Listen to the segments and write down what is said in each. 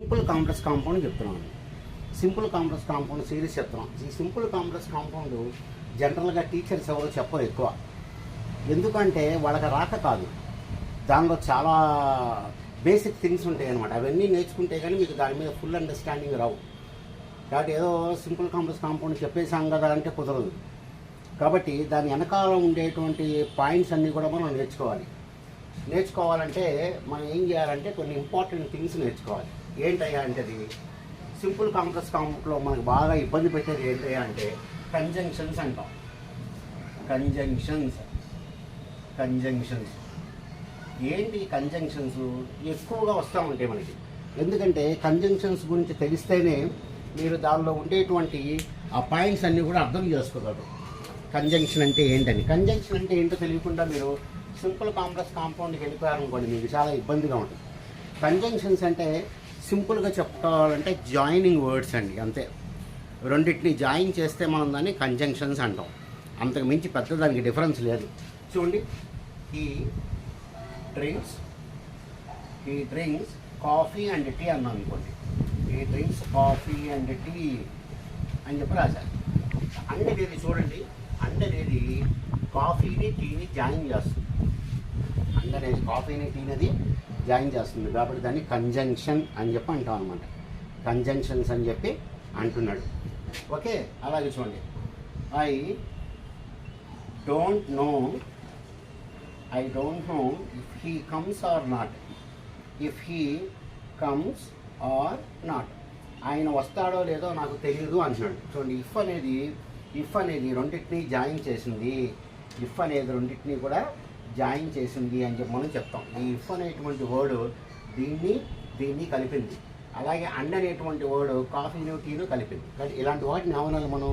Simple complex compound చెప్తున్నాను. Simple complex compound series చెప్తున్నాం. ఈ సింపుల్ కాంప్లెక్స్ కాంపౌండ్ జనరల్గా టీచర్స్ ఎవరు చెప్పరు ఎక్కువ, ఎందుకంటే వాళ్ళకి రాక కాదు, దానిలో చాలా బేసిక్ థింగ్స్ ఉంటాయి అన్నమాట. అవన్నీ నేర్చుకుంటే కానీ మీకు దాని మీద ఫుల్ అండర్స్టాండింగ్ రావు. కాబట్టి ఏదో సింపుల్ కాంప్లెక్స్ కాంపౌండ్ చెప్పేసాం కదా అంటే కుదరదు. కాబట్టి దాని వెనకాల ఉండేటువంటి పాయింట్స్ అన్నీ కూడా మనం నేర్చుకోవాలంటే మనం ఏం చేయాలంటే కొన్ని ఇంపార్టెంట్ థింగ్స్ నేర్చుకోవాలి. ఏంటయ్యా అంటే అది సింపుల్ కాంప్లెక్స్ కాంపౌండ్లో మనకు బాగా ఇబ్బంది పెట్టేది ఏంటయ్యా అంటే కంజంక్షన్స్ అంటాం. కంజంక్షన్స్ ఏంటి? కంజంక్షన్స్ ఎక్కువగా వస్తూ ఉంటాయి మనకి. ఎందుకంటే కంజంక్షన్స్ గురించి తెలిస్తేనే మీరు దానిలో ఉండేటువంటి ఆ పాయింట్స్ అన్నీ కూడా అర్థం చేసుకోగలరు. కంజంక్షన్ అంటే ఏంటని. కంజంక్షన్ అంటే ఏంటో తెలియకుండా మీరు సింపుల్ కాంప్లెక్స్ కాంపౌండ్కి వెళ్ళిపోయారనుకోండి, మీకు చాలా ఇబ్బందిగా ఉంటుంది. కంజంక్షన్స్ అంటే సింపుల్గా చెప్పుకోవాలంటే జాయినింగ్ వర్డ్స్ అండి, అంతే. రెండింటిని జాయిన్ చేస్తే మనం దాన్ని కంజంక్షన్స్ అంటాం. అంతకు మించి పెద్ద దానికి డిఫరెన్స్ లేదు. చూడండి, he drinks coffee and tea అన్నాం అనుకోండి. He drinks coffee and tea అని చెప్పి రాశారు. అనేది చూడండి, అనేది కాఫీని టీని జాయిన్ చేస్తుంది. అనేది కాఫీని టీనది జాయిన్ చేస్తుంది కాబట్టి దాన్ని కంజంక్షన్ అని చెప్పి అంటాం అనమాట. కంజంక్షన్స్ అని చెప్పి అంటున్నాడు. ఓకే, అలాగే చూడండి, I don't know if he comes or not. ఆయన వస్తాడో లేదో నాకు తెలియదు అంటున్నాడు. చూడండి, ఇఫ్ అనేది రెండింటినీ జాయిన్ చేసింది. ఇఫ్ అనేది రెండింటినీ కూడా జాయిన్ చేసింది అని చెప్పి మనం చెప్తాం. ఈ ఇఫ్ అనేటువంటి వర్డ్ దీన్ని కలిపింది. అలాగే అండ్ అనేటువంటి వర్డ్ కాఫీను టీను కలిపింది. కాబట్టి ఇలాంటి వాటిని ఏమన్నా మనం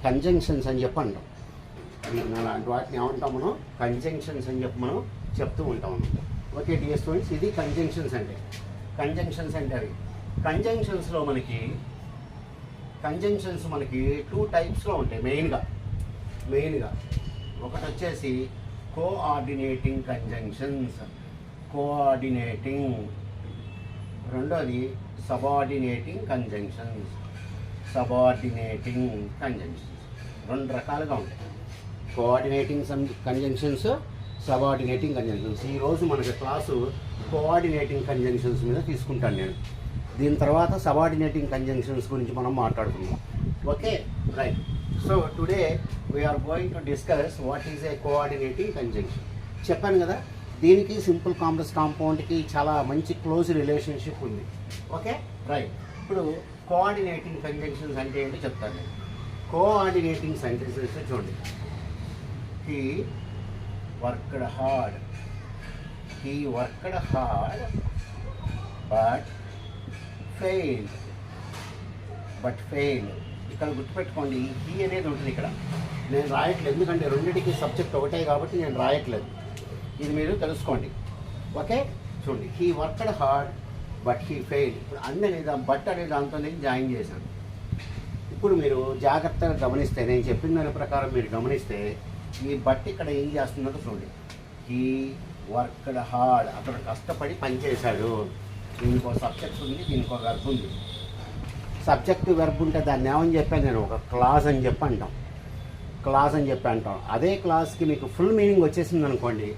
కంజంక్షన్స్ అని చెప్పి అంటాం. అలాంటి వాటిని ఏమంటాం మనం? కంజంక్షన్స్ అని చెప్పి మనం చెప్తూ ఉంటాం అన్నమాట. ఓకే డియర్ స్టూడెంట్స్, ఇది కంజంక్షన్స్ అంటే అవి. కంజంక్షన్స్ మనకి 2 టైప్స్లో ఉంటాయి మెయిన్గా. ఒకటి వచ్చేసి కోఆర్డినేటింగ్ కంజంక్షన్స్, రెండోది సబార్డినేటింగ్ కంజంక్షన్స్. 2 రకాలుగా ఉంటాయి, కోఆర్డినేటింగ్ కంజంక్షన్స్, సబార్డినేటింగ్ కంజంక్షన్స్. ఈరోజు మనకి క్లాసు కోఆర్డినేటింగ్ కంజంక్షన్స్ మీద తీసుకుంటాను నేను. దీని తర్వాత సబార్డినేటింగ్ కంజంక్షన్స్ గురించి మనం మాట్లాడుకుందాం. Okay, right. So today we are going to discuss what is a coordinating conjunction. చెప్పాను కదా, దీనికి సింపుల్ కాంప్లెక్స్ కాంపౌండ్కి చాలా మంచి క్లోజ్ రిలేషన్షిప్ ఉంది. Okay, right. ఇప్పుడు కోఆర్డినేటింగ్ కంజంక్షన్స్ అంటే ఏంటో చెప్తాను నేను. కోఆర్డినేటింగ్ సెంటెన్సెస్ చూడండి, he worked hard but failed. ఇక్కడ గుర్తుపెట్టుకోండి, హీ అనేది ఉంటుంది ఇక్కడ. నేను రాయట్లేదు ఎందుకంటే రెండింటికి సబ్జెక్ట్ ఒకటే కాబట్టి నేను రాయట్లేదు. ఇది మీరు తెలుసుకోండి. ఓకే, చూడండి, he worked hard but he failed. ఇప్పుడు బట్ అనే దాంతో నేను జాయిన్ చేశాను. ఇప్పుడు మీరు జాగ్రత్తగా గమనిస్తే, నేను చెప్పిన దాని ప్రకారం మీరు గమనిస్తే ఈ బట్ ఇక్కడ ఏం చేస్తుందో చూడండి. హీ వర్క్డ్ హార్డ్, అతడు కష్టపడి పనిచేశాడు. దీనికి ఒక సబ్జెక్ట్ ఉంది, దీనికి ఒక వెర్బ్ ఉంది. సబ్జెక్ట్ వెర్బ్ ఉంటే దాన్ని ఏమని చెప్పాను నేను? ఒక క్లాజ్ అని చెప్పి అంటాం. అదే క్లాస్కి మీకు ఫుల్ మీనింగ్ వచ్చేసింది అనుకోండి,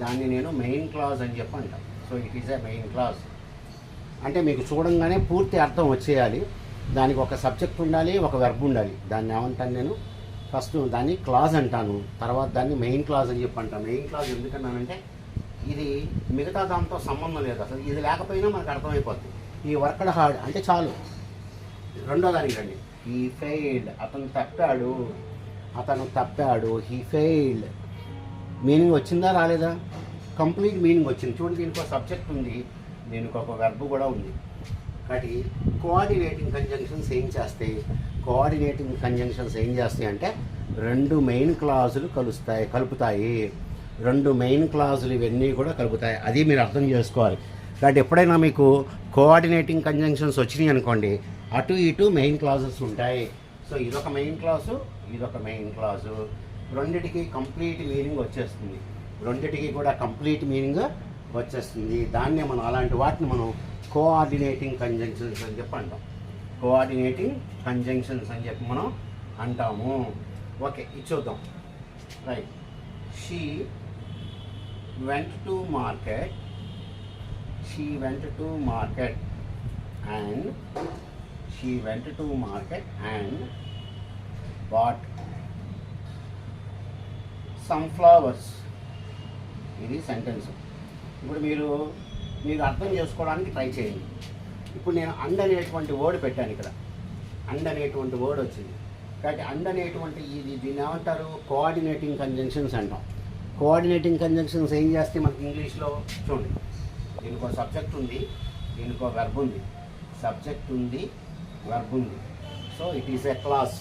దాన్ని నేను మెయిన్ క్లాజ్ అని చెప్పి అంటాం. So it is A main clause. అంటే మీకు చూడంగానే పూర్తి అర్థం వచ్చేయాలి. దానికి ఒక సబ్జెక్ట్ ఉండాలి, ఒక వెర్బ్ ఉండాలి. దాన్ని ఏమంటాను నేను? ఫస్ట్ దాన్ని క్లాజ్ అంటాను, తర్వాత దాన్ని మెయిన్ క్లాజ్ అని చెప్పి అంటాను. మెయిన్ క్లాజ్ ఎందుకన్నానంటే ఇది మిగతా దాంతో సంబంధం లేదు అసలు. ఇది లేకపోయినా మనకు అర్థమైపోద్ది. ఈ వర్క్డ్ హార్డ్ అంటే చాలు. రెండో దానికి రండి, హీ ఫెయిల్డ్, అతను తప్పాడు. హీ ఫెయిల్డ్ మీనింగ్ వచ్చిందా రాలేదా? కంప్లీట్ మీనింగ్ వచ్చింది. చూడండి, దీనికి ఒక సబ్జెక్ట్ ఉంది, దీనికి ఒక వెర్బ్ కూడా ఉంది. కాబట్టి కోఆర్డినేటింగ్ కంజంక్షన్స్ ఏం చేస్తాయి అంటే 2 మెయిన్ క్లాజులు కలుపుతాయి. 2 మెయిన్ క్లాజులు ఇవన్నీ కూడా కలుపుతాయి. అది మీరు అర్థం చేసుకోవాలి. కాబట్టి ఎప్పుడైనా మీకు కోఆర్డినేటింగ్ కంజంక్షన్స్ వచ్చినాయి అనుకోండి, అటు ఇటు మెయిన్ క్లాజెస్ ఉంటాయి. సో ఇదొక మెయిన్ క్లాజు, రెండిటికి కంప్లీట్ మీనింగ్ వచ్చేస్తుంది. రెండిటికి కూడా కంప్లీట్ మీనింగ్ వచ్చేస్తుంది. దాన్నే మనం అలాంటి వాటిని మనం కోఆర్డినేటింగ్ కంజంక్షన్స్ అని చెప్పి అంటాం. కోఆర్డినేటింగ్ కంజంక్షన్స్ అని చెప్పి మనం అంటాము. ఓకే, ఇది చూద్దాం. Right. She went to market. She went to market and bought some flowers. ఇది సెంటెన్స్. ఇప్పుడు మీరు అర్థం చేసుకోవడానికి ట్రై చేయండి. ఇప్పుడు నేను అండ్ అనేటువంటి వర్డ్ పెట్టాను ఇక్కడ. అండ్ అనేటువంటి వర్డ్ వచ్చింది. కాబట్టి అండ్ అనేటువంటి దీన్ని ఏమంటారు? కోఆర్డినేటింగ్ కంజంక్షన్స్ అంటాం. కోఆర్డినేటింగ్ కంజంక్షన్స్ ఏం చేస్తే మనకి ఇంగ్లీష్లో చూడండి, దీనికో సబ్జెక్ట్ ఉంది, దీనికో వెర్బ్ ఉంది. సబ్జెక్ట్ ఉంది, వెర్బ్ ఉంది. So it is a clause.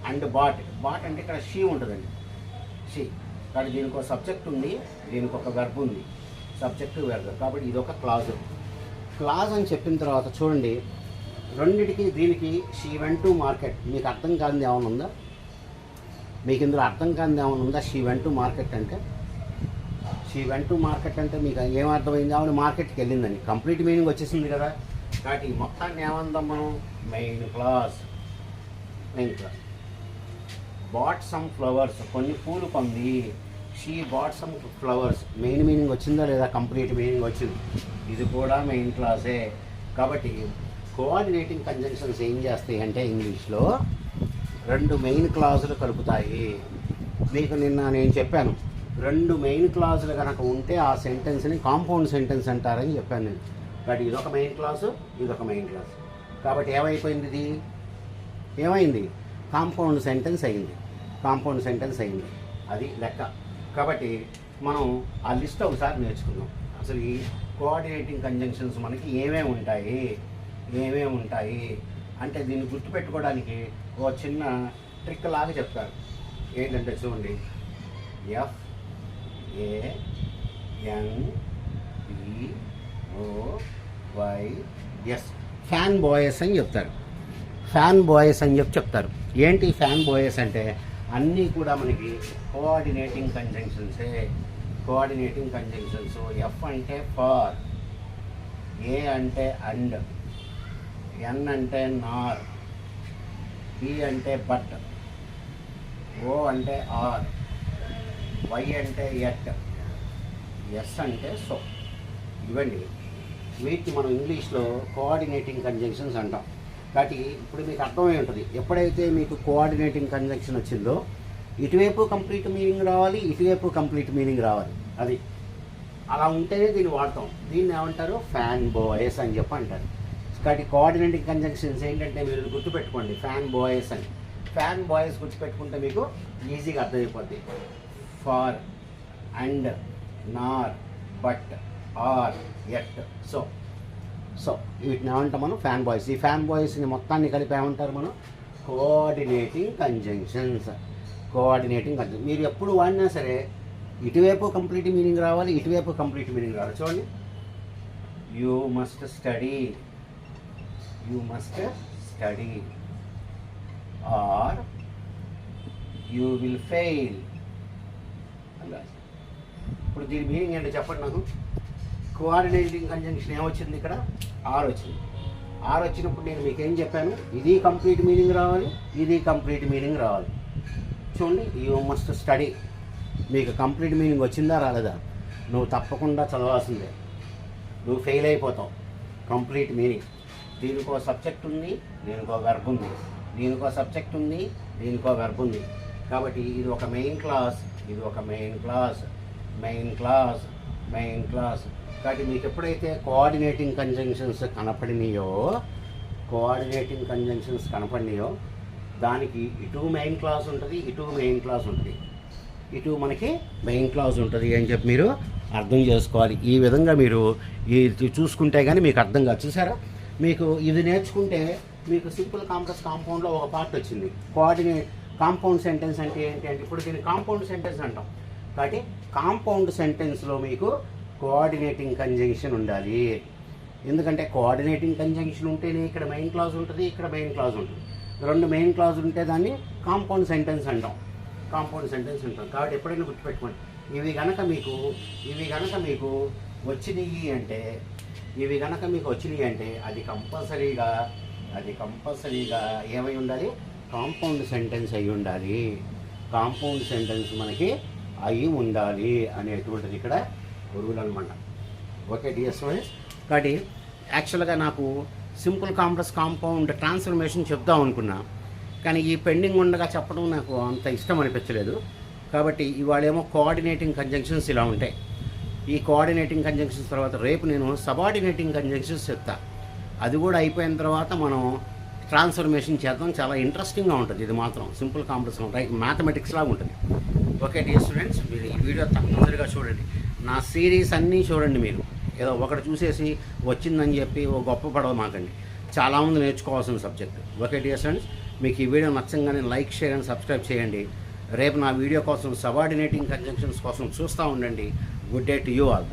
And but అంటే ఇక్కడ షీ ఉంటుందండి, షీ. కానీ దీనికో సబ్జెక్ట్ ఉంది, దీనికి ఒక వెర్బ్ ఉంది. సబ్జెక్ట్ వెర్బ్, కాబట్టి ఇది ఒక క్లాజ్. క్లాజ్ అని చెప్పిన తర్వాత చూడండి, రెండిటికి దీనికి షీ వెంట్ టు మార్కెట్. మీకు అర్థం కానిది ఏమైనా ఉందా? మీకు ఇందులో అర్థం కానిది ఏమైనా ఉందా? షీ వెంట్ టు మార్కెట్ అంటే, షీ వెంట్ టు మార్కెట్ అంటే మీకు ఏమర్థమైంది? ఆవిడ మార్కెట్కి వెళ్ళిందని కంప్లీట్ మీనింగ్ వచ్చేసింది కదా. కాబట్టి ఈ మొత్తాన్ని ఏమందాం మనం? Main class. Bat some flowers, కొన్ని పూలు కొంది. She bought some flowers, main meaning వచ్చిందా లేదా? కంప్లీట్ మీనింగ్ వచ్చింది. ఇది కూడా మెయిన్ క్లాసే. కాబట్టి కోఆర్డినేటింగ్ కంజంక్షన్స్ ఏం చేస్తాయి అంటే ఇంగ్లీష్లో రెండు మెయిన్ క్లాజులు కలుపుతాయి. మీకు నిన్న నేను చెప్పాను, రెండు మెయిన్ క్లాజులు కనుక ఉంటే ఆ సెంటెన్స్ని కాంపౌండ్ సెంటెన్స్ అంటారని చెప్పాను నేను. బట్ ఇదొక మెయిన్ క్లాసు, ఇదొక మెయిన్ క్లాస్. కాబట్టి ఏమైపోయింది? ఇది ఏమైంది? కాంపౌండ్ సెంటెన్స్ అయింది. కాంపౌండ్ సెంటెన్స్ అయింది, అది లెక్క. కాబట్టి మనం ఆ లిస్ట్ ఒకసారి నేర్చుకుందాం. అసలు ఈ కోఆర్డినేటింగ్ కంజంక్షన్స్ మనకి ఏమేమి ఉంటాయి అంటే దీన్ని గుర్తుపెట్టుకోవడానికి ఓ చిన్న ట్రిక్ లాగా చెప్తారు. ఏంటంటే చూడండి, FANBOYS, ఫ్యాన్ బాయ్స్ అని చెప్తారు. ఫ్యాన్ బాయ్స్ అని చెప్తారు. ఏంటి ఫ్యాన్ బాయ్స్ అంటే? అన్నీ కూడా మనకి కోఆర్డినేటింగ్ కంజంక్షన్సే. Coordinating conjunctions. ఎఫ్ అంటే ఫార్, ఏ అంటే అండ్, ఎన్ అంటే నార్, బి అంటే బట్, ఓ అంటే ఆర్, వై అంటే ఎట్, ఎస్ అంటే సో. ఇవ్వండి, వీటిని మనం ఇంగ్లీష్లో కోఆర్డినేటింగ్ కంజంక్షన్స్ అంటాం. కాబట్టి ఇప్పుడు మీకు అర్థమై ఉంటుంది, ఎప్పుడైతే మీకు కోఆర్డినేటింగ్ కంజంక్షన్ వచ్చిందో ఇటువైపు కంప్లీట్ మీనింగ్ రావాలి, ఇటువైపు కంప్లీట్ మీనింగ్ రావాలి. అది అలా ఉంటేనే దీన్ని వాడతాం. దీన్ని ఏమంటారు? ఫ్యాన్ బాయ్స్ అని చెప్పి అంటారు. కాబట్టి కోఆర్డినేటింగ్ కంజంక్షన్స్ ఏంటంటే మీరు గుర్తుపెట్టుకోండి, ఫ్యాన్ బాయ్స్ అని. ఫ్యాన్ బాయ్స్ గుర్తుపెట్టుకుంటే మీకు ఈజీగా అర్థమైపోద్ది. Far, and, Nar, but, are, at, so. వీటిని ఏమంటాం మనం? Fan boys. ఈ ఫ్యాన్ బాయ్స్ని మొత్తాన్ని కలిపి ఏమంటారు మనం? Coordinating conjunctions. కోఆర్డినేటింగ్ కంజంక్షన్ మీరు ఎప్పుడు వాడినా సరే ఇటువైపు కంప్లీట్ మీనింగ్ రావాలి, ఇటువైపు కంప్లీట్ మీనింగ్ రావాలి. చూడండి, you must study or you will fail. ఇప్పుడు దీని మీనింగ్ ఏంటో చెప్పండి నాకు. కోఆర్డినేటింగ్ కంజంక్షన్ ఏమొచ్చింది? ఇక్కడ ఆర్ వచ్చింది. ఆర్ వచ్చినప్పుడు నేను మీకు ఏం చెప్పాను? ఇది కంప్లీట్ మీనింగ్ రావాలి, ఇది కంప్లీట్ మీనింగ్ రావాలి. చూడండి, యూ మస్ట్ స్టడీ, మీకు కంప్లీట్ మీనింగ్ వచ్చిందా రాలేదా? నువ్వు తప్పకుండా చదవాల్సిందే, నువ్వు ఫెయిల్ అయిపోతావు. Complete meaning. దీనికో సబ్జెక్ట్ ఉంది, దీనికో వెర్బ్ ఉంది, దీనికో సబ్జెక్ట్ ఉంది, దీనికో వెర్బ్ ఉంది. కాబట్టి ఇది ఒక మెయిన్ క్లాస్, ఇది ఒక మెయిన్ క్లాస్. కాబట్టి మీకు ఎప్పుడైతే కోఆర్డినేటింగ్ కంజంక్షన్స్ కనపడినాయో దానికి ఇటు మెయిన్ క్లాస్ ఉంటుంది, ఇటు మెయిన్ క్లాస్ ఉంటుంది, ఇటు మనకి మెయిన్ క్లాస్ ఉంటుంది అని చెప్పి మీరు అర్థం చేసుకోవాలి. ఈ విధంగా మీరు ఇది చూసుకుంటే కానీ మీకు అర్థం కాదు. చూసారా, మీకు ఇది నేర్చుకుంటే మీకు సింపుల్ కాంప్లెక్స్ కాంపౌండ్లో ఒక పార్ట్ వచ్చింది. కాంపౌండ్ సెంటెన్స్ అంటే ఏంటి అంటే ఇప్పుడు దీన్ని కాంపౌండ్ సెంటెన్స్ అంటాం. కాబట్టి కాంపౌండ్ సెంటెన్స్లో మీకు కోఆర్డినేటింగ్ కంజంక్షన్ ఉండాలి. ఎందుకంటే కోఆర్డినేటింగ్ కంజంక్షన్ ఉంటేనే ఇక్కడ మెయిన్ క్లాజ్ ఉంటుంది, ఇక్కడ మెయిన్ క్లాజ్ ఉంటుంది. రెండు మెయిన్ క్లాజ్ ఉంటే దాన్ని కాంపౌండ్ సెంటెన్స్ అంటాం. కాబట్టి ఎప్పుడైనా గుర్తుపెట్టుకోండి, ఇవి గనక మీకు వచ్చినాయి అంటే అది కంపల్సరీగా ఏమై ఉండాలి, కాంపౌండ్ సెంటెన్స్ అయి ఉండాలి. కాంపౌండ్ సెంటెన్స్ మనకి అయి ఉండాలి అనేటువంటిది ఇక్కడ రూల్ అనమాట. ఓకే డియర్ స్టూడెంట్స్, కాబట్టి యాక్చువల్గా నాకు సింపుల్ కాంప్లెక్స్ కాంపౌండ్ ట్రాన్స్ఫర్మేషన్ చెప్దాం అనుకున్నా, కానీ ఈ పెండింగ్ ఉండగా చెప్పడం నాకు అంత ఇష్టం అనిపించలేదు. కాబట్టి ఇవాళేమో కోఆర్డినేటింగ్ కంజంక్షన్స్ ఇలా ఉంటాయి. ఈ కోఆర్డినేటింగ్ కంజంక్షన్స్ తర్వాత రేపు నేను సబార్డినేటింగ్ కంజంక్షన్స్ చెప్తా. అది కూడా అయిపోయిన తర్వాత మనం ట్రాన్స్ఫర్మేషన్ చేద్దాం. చాలా ఇంట్రెస్టింగ్గా ఉంటుంది. ఇది మాత్రం సింపుల్ కాంప్లెక్స్ మ్యాథమెటిక్స్ లాగా ఉంటుంది. ఓకే డియర్ స్టూడెంట్స్, మీరు ఈ వీడియో తప్పనిసరిగా చూడండి. నా సిరీస్ అన్నీ చూడండి. మీరు ఏదో ఒకటి చూసేసి వచ్చిందని చెప్పి ఓ గొప్ప పడవ మాకండి. చాలామంది నేర్చుకోవాల్సిన సబ్జెక్ట్. ఓకే డియర్ స్టూడెంట్స్, మీకు ఈ వీడియో నచ్చంగానే లైక్, షేర్ అండ్ సబ్స్క్రైబ్ చేయండి. రేపు నా వీడియో కోసం సబార్డినేటింగ్ కంజంక్షన్స్ కోసం చూస్తూ ఉండండి. Good day to you all.